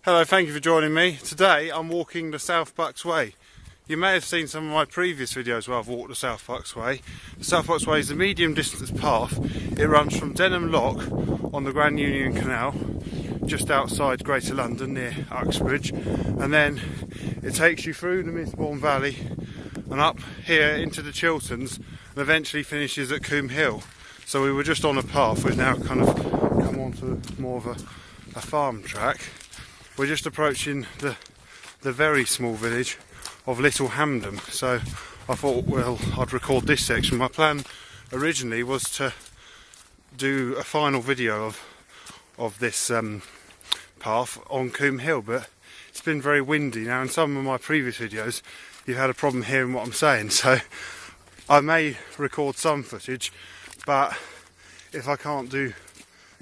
Hello, thank you for joining me. Today I'm walking the South Bucks Way. You may have seen some of my previous videos where I've walked the South Bucks Way. The South Bucks Way is a medium distance path. It runs from Denham Lock on the Grand Union Canal, just outside Greater London near Uxbridge, and then it takes you through the Missenden Valley and up here into the Chilterns and eventually finishes at Coombe Hill. So we were just on a path, we've now kind of come onto more of a farm track. We're just approaching the very small village of Little Hampden, so I thought, well, I'd record this section. My plan originally was to do a final video of this path on Coombe Hill, but it's been very windy now. In some of my previous videos you've had a problem hearing what I'm saying, so I may record some footage, but if I can't do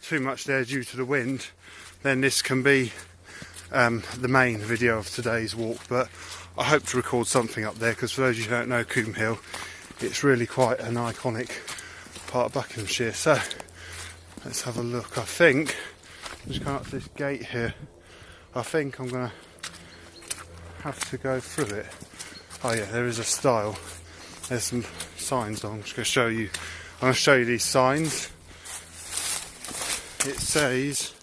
too much there due to the wind, then this can be the main video of today's walk. But I hope to record something up there, because for those of you who don't know Coombe Hill, it's really quite an iconic part of Buckinghamshire. So let's have a look. I think I'm just going up this gate here. I think I'm going to have to go through it. Oh yeah, there is a stile. There's some signs on. I'm just going to show you. I'm going to show you these signs. It says,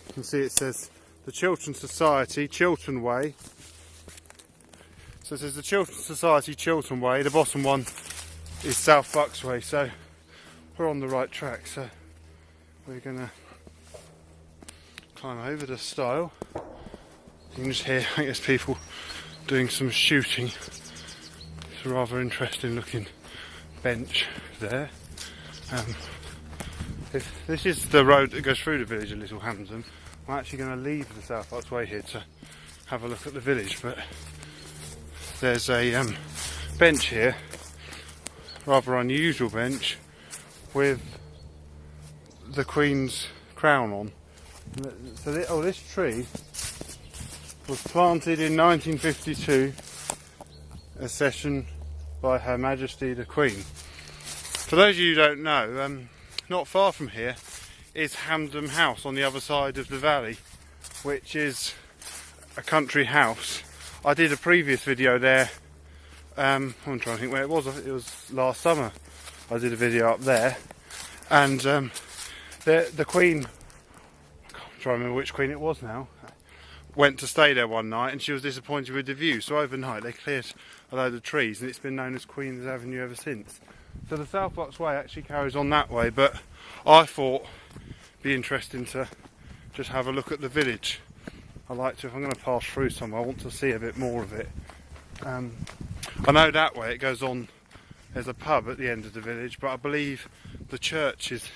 you can see it says the Chiltern Society, Chiltern Way. So it says the Chiltern Society, Chiltern Way. The bottom one is South Bucks Way. So we're on the right track. So we're going to climb over the stile. You can just hear, I guess, people doing some shooting. It's a rather interesting looking bench there. If this is the road that goes through the village of Little Hampden, I'm actually going to leave the South Bucks Way here to have a look at the village, but there's a bench here, rather unusual bench, with the Queen's crown on. So this tree was planted in 1952, a session by Her Majesty the Queen. For those of you who don't know, not far from here is Hampden House on the other side of the valley, which is a country house. I did a previous video there, I'm trying to think where it was last summer. I did a video up there, and the Queen, I can't try to remember which Queen it was now, went to stay there one night and she was disappointed with the view, so overnight they cleared a load of trees and it's been known as Queen's Avenue ever since. So the South Bucks Way actually carries on that way, but I thought it'd be interesting to just have a look at the village. I like to, if I'm going to pass through somewhere, I want to see a bit more of it. I know that way it goes on, there's a pub at the end of the village, but I believe the church is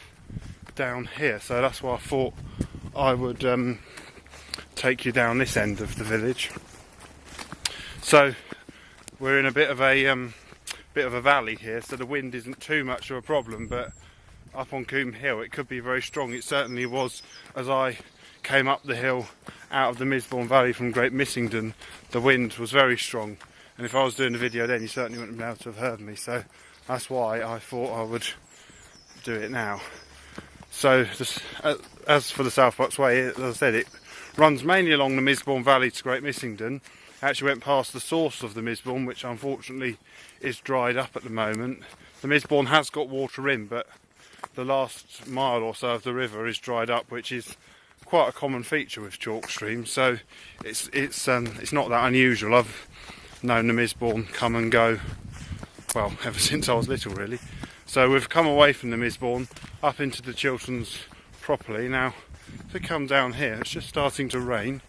down here, so that's why I thought I would take you down this end of the village. So we're in a bit of a valley here, so the wind isn't too much of a problem, but up on Coombe Hill it could be very strong. It certainly was as I came up the hill out of the Missenden Valley from Great Missenden. The wind was very strong, and if I was doing the video then you certainly wouldn't have been able to have heard me, so that's why I thought I would do it now. So as for the South Bucks Way, as I said, it runs mainly along the Missenden Valley to Great Missenden. Actually went past the source of the Missenden, which unfortunately is dried up at the moment. The Missenden has got water in, but the last mile or so of the river is dried up, which is quite a common feature with chalk streams. So it's not that unusual. I've known the Missenden come and go, well, ever since I was little really. So we've come away from the Missenden up into the Chilterns properly. Now if we come down here, it's just starting to rain,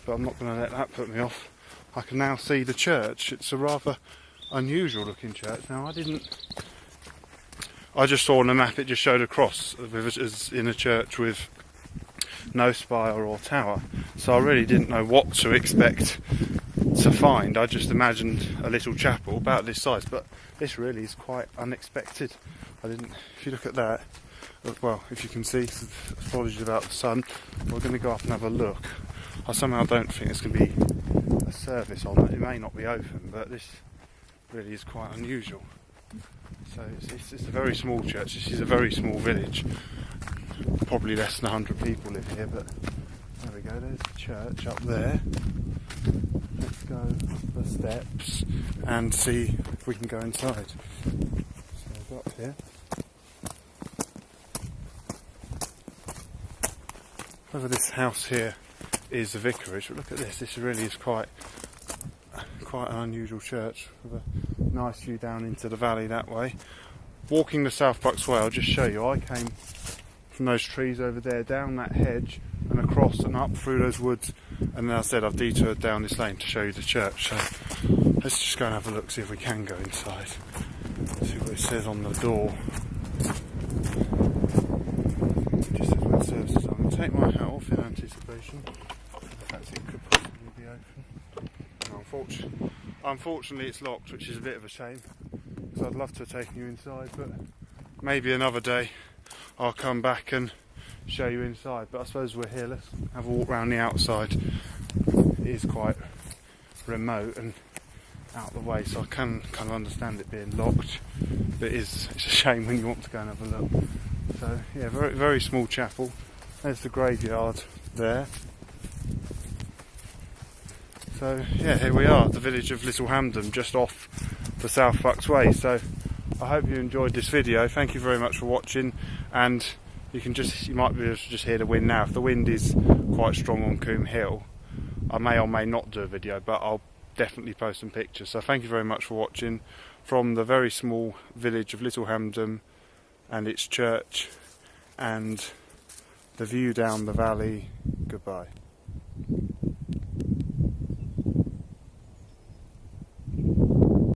but I'm not going to let that put me off. I can now see the church. It's a rather unusual looking church. Now I just saw on the map it just showed a cross in a church with no spire or tower, so I really didn't know what to expect to find. I just imagined a little chapel about this size, but this really is quite unexpected. If you look at that, well, if you can see, apologies about the sun, we're going to go up and have a look. I somehow don't think there's going to be a service on it. It may not be open, but this really is quite unusual. So it's a very small church. This is a very small village. Probably less than 100 people live here, but there we we go, there's the church up there. Let's go up the steps and see if we can go inside. So we'll go up here. Over this house here is the vicarage, but look at this, this really is quite an unusual church with a nice view down into the valley that way. Walking the South Bucks Way, I'll just show you, I came from those trees over there, down that hedge and across and up through those woods, and then I said I've detoured down this lane to show you the church. So let's just go and have a look, see if we can go inside, see what it says on the door. It just says when services are. I'm going to take my hat off in anticipation of the fact it could possibly be open. Unfortunately it's locked, which is a bit of a shame, because I'd love to have taken you inside, but maybe another day I'll come back and show you inside. But I suppose we're here, let's have a walk around the outside. It is quite remote and out of the way, so I can kind of understand it being locked, but it's a shame when you want to go and have a look. So yeah, very, very small chapel. There's the graveyard there. So yeah, here we are at the village of Little Hampden, just off the South Bucks Way. So I hope you enjoyed this video. Thank you very much for watching, and you might be able to just hear the wind now. If the wind is quite strong on Coombe Hill, I may or may not do a video, but I'll definitely post some pictures. So thank you very much for watching from the very small village of Little Hampden and its church and the view down the valley. Goodbye.